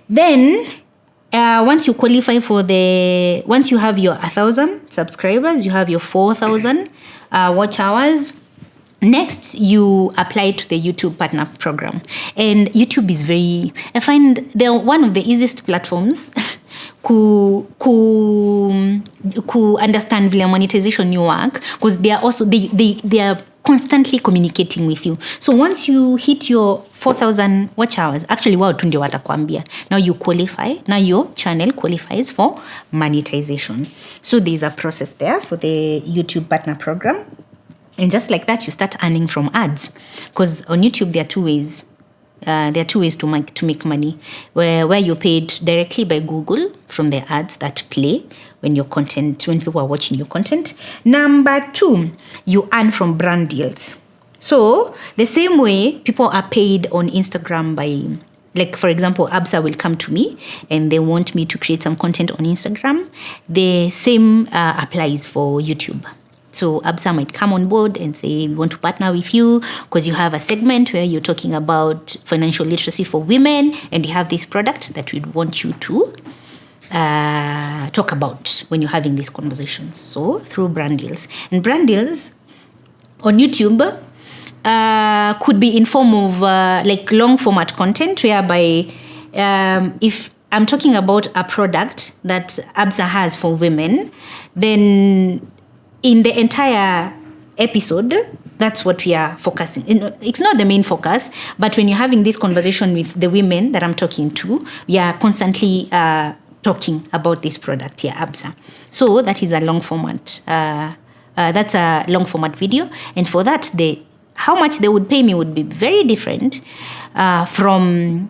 Then once you qualify once you have your 1,000 subscribers, you have your 4,000 watch hours. Next, you apply to the YouTube Partner Program. And YouTube is I find they're one of the easiest platforms ku understand vile monetization you work, because they are also, they are constantly communicating with you. So once you hit your 4,000 watch hours, actually wao tu ndio watakwambia, now you qualify, now your channel qualifies for monetization. So there's a process there for the YouTube Partner Program. And just like that, you start earning from ads. Because on YouTube, there are two ways. There are two ways to make money. Where you're paid directly by Google from the ads that play when people are watching your content. Number 2, you earn from brand deals. So the same way people are paid on Instagram by, like, for example, Absa will come to me and they want me to create some content on Instagram. The same applies for YouTube. So Absa might come on board and say, we want to partner with you because you have a segment where you're talking about financial literacy for women, and you have this product that we'd want you to talk about when you're having these conversations. So through brand deals. And brand deals on YouTube could be in form of like long format content, whereby if I'm talking about a product that Absa has for women, then in the entire episode, that's what we are focusing. It's not the main focus, but when you're having this conversation with the women that I'm talking to, we are constantly talking about this here, Absa. So that is a long format. That's a long format video, and for that, how much they would pay me would be very different from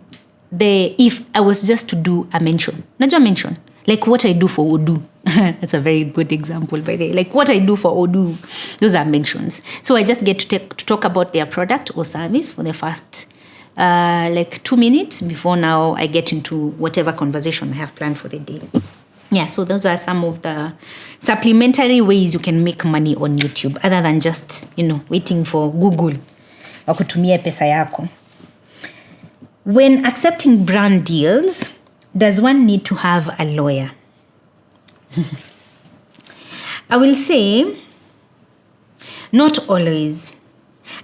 if I was just to do a mention. Najua mention, like what I do for Odoo. That's a very good example, by the way. Like what I do for Odoo, those are mentions. So I just get to talk about their product or service for the first like 2 minutes before now I get into whatever conversation I have planned for the day. Yeah, so those are some of the supplementary ways you can make money on YouTube other than just, waiting for Google wakutumie pesa yako. When accepting brand deals, does one need to have a lawyer? I will say, not always.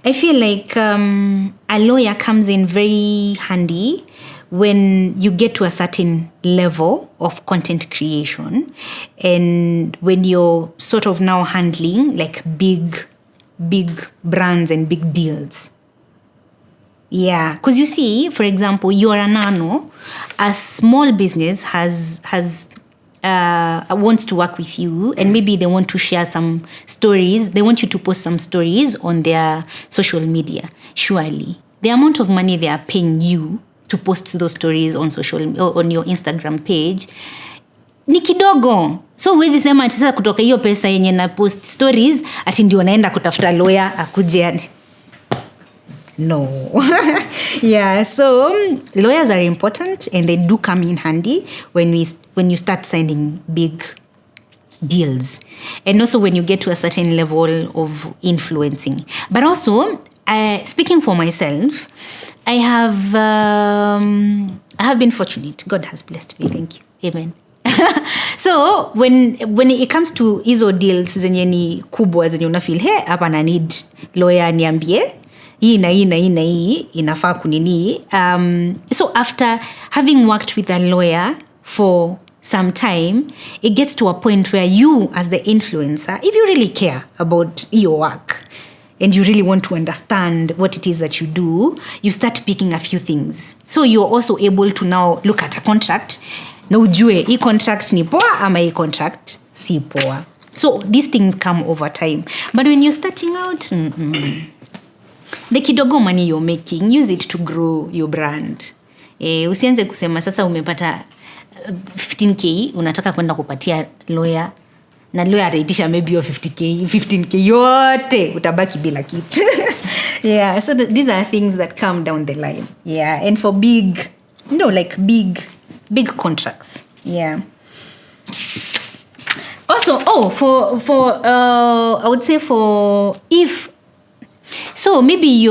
I feel like a lawyer comes in very handy when you get to a certain level of content creation and when you're sort of now handling like big brands and big deals. Yeah, because you see, for example, you're a nano, a small business wants to work with you and maybe they want to share some stories. They want you to post some stories on their social media. Surely, the amount of money they are paying you to post those stories on on your Instagram page ni kidogo. So huwezi sema ati sasa kutoka hiyo pesa yenye na post stories ati ndio naenda kutafuta lawyer akuje. No. Yeah, so lawyers are important and they do come in handy when you start signing big deals. And also when you get to a certain level of influencing. But also, speaking for myself, I have been fortunate. God has blessed me. Thank you. Amen. So when it comes to hizo deals zenye ni kubwa zenye una feel hapa na need lawyer niambie hii na hii inafaa kunini. So after having worked with a lawyer for some time, it gets to a point where you as the influencer, if you really care about your work and you really want to understand what it is that you do, you start picking a few things. So you're also able to now look at a contract na ujue hii contract ni poa ama hii contract si poa. So these things come over time. But when you're starting out, the kidogo money you're making, use it to grow your brand. Usianze kusema sasa umepata 15k unataka kwenda kupatia lawyer na lawyer ataitisha maybe 15k yote utabaki bila kitu. Yeah, so these are things that come down the line. Yeah, and for big contracts. Yeah. Also, for I would say for if so maybe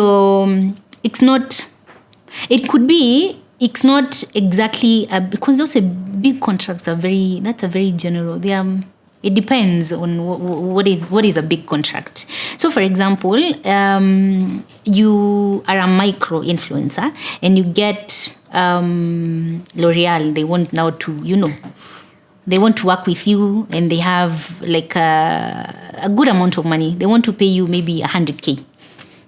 it's not exactly because those big contracts that's a very general. It depends on what is a big contract. So for example, you are a micro influencer and you get L'Oreal, they want now to, they want to work with you and they have like a good amount of money. They want to pay you maybe 100k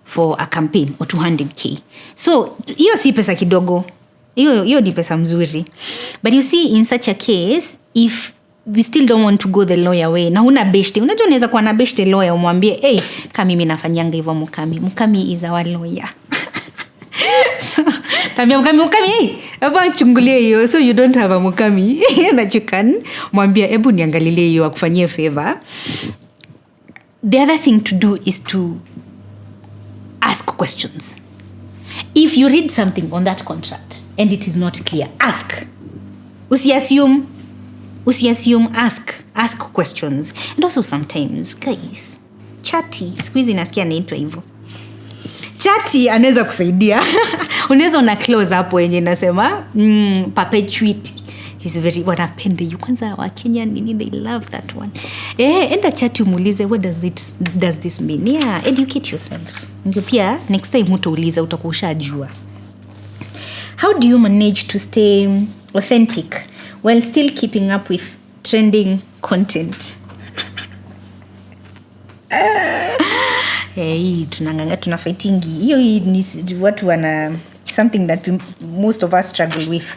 for a campaign or 200k. So hiyo si pesa kidogo. Hiyo ni pesa mzuri. But you see, in such a case, if we still don't want to go the lawyer way, na huna beshte, unajua unaweza kuwa na beshte lawyer umwambie, hey, kama mimi nafanyanga hivyo Mukami is our lawyer. So tambia Mukami, hey, hapa chungulie hiyo, so you don't have a Mukami that you can mwambie hebu niangalilie hiyo akufanyie favor. The other thing to do is to ask questions. If you read something on that contract and it is not clear, ask. Usiassume, ask questions. And also sometimes, guys, Chatty, squeeze nasikia naitwa hivyo. Chatty anaweza kusaidia. Unaweza una close hapo yenye nasema perpetuity. He's very wanapende you kwanza wa Kenya nini, they love that one. Enda Chatty umuulize what does this mean? Yeah, educate yourself. Ndio pia next time utauliza utakuwa ushajua. How do you manage to stay authentic while still keeping up with trending content? Tuna fightingi. Hiyo ni watu wana something that most of us struggle with.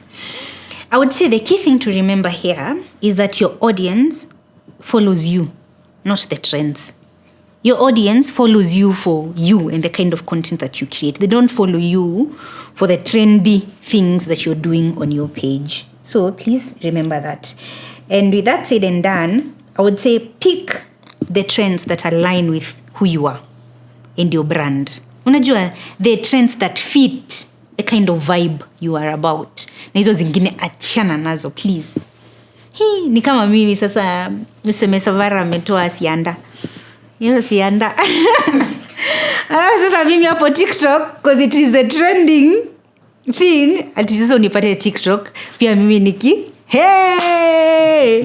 I would say the key thing to remember here is that your audience follows you, not the trends. Your audience follows you for you and the kind of content that you create. They don't follow you for the trendy things that you're doing on your page. So please remember that. And with that said and done, I would say pick the trends that align with who you are and your brand. Unajua, the trends that fit the kind of vibe you are about. Na hizo zingine achana nazo please. Hii ni kama mimi sasa useme Savara ametoa sianda. Hiyo sianda. Sasa mimi hapo TikTok because it is the trending thing. Ati sasa unipate TikTok pia mimi niki hey.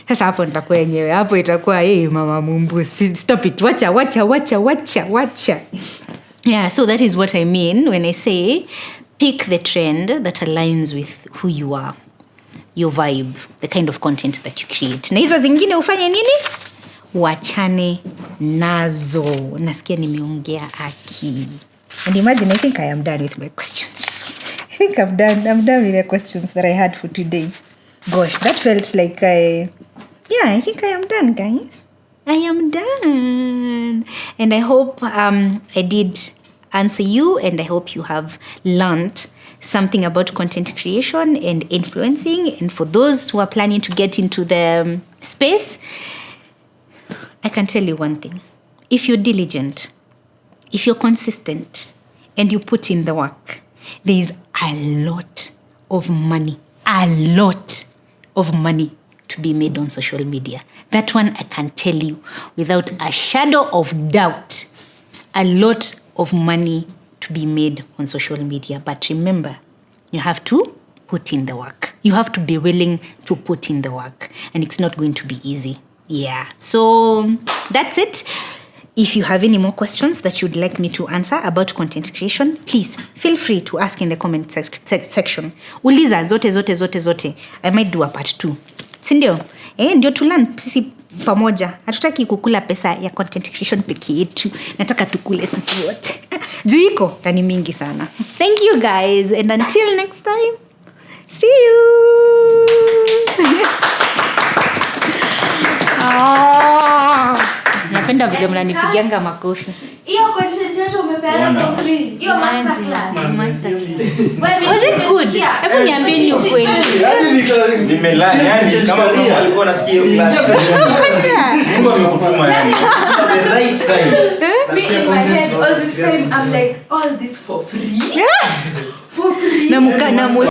Sasa hapo nitakuwa yenyewe. Hapo itakuwa mama mumbu stop it. Wacha. Yeah, so that is what I mean when I say pick the trend that aligns with who you are, your vibe, the kind of content that you create. Na hizo zingine ufanye nini? Wachane nazo. Nasikia nimeongea aki. And imagine, I think I am done with my questions. I think I'm done with the questions that I had for today. Gosh, that felt like I think I am done, guys. I am done. And I hope I did answer you, and I hope you have learned something about content creation and influencing. And for those who are planning to get into the space, I can tell you one thing. If you're diligent, if you're consistent, and you put in the work, there is a lot of money to be made on social media. That one I can tell you without a shadow of doubt. A lot of money to be made on social media. But remember, you have to put in the work. You have to be willing to put in the work. And it's not going to be easy. Yeah. So that's it. If you have any more questions that you'd like me to answer about content creation, please feel free to ask in the comment section. Uliza zote. I might do a part 2. Sindio? Ndio to learn sisi pamoja. Hatutaki kukula pesa ya content creation peke yetu. Nataka tukule sisi wote. Juu iko tani mingi sana. Thank you guys, and until next time. See you. Napenda vile mnanipigianga makofi. Hiyo content yote umepeana for free. Hiyo masterclass. Was it good? Hebu niambieni ukweli. Nimelala yani kama walikuwa nasikia hiyo class. Mungu amekutuma yani. The right time. Me in my head all this time I'm like all this for free. For free. Na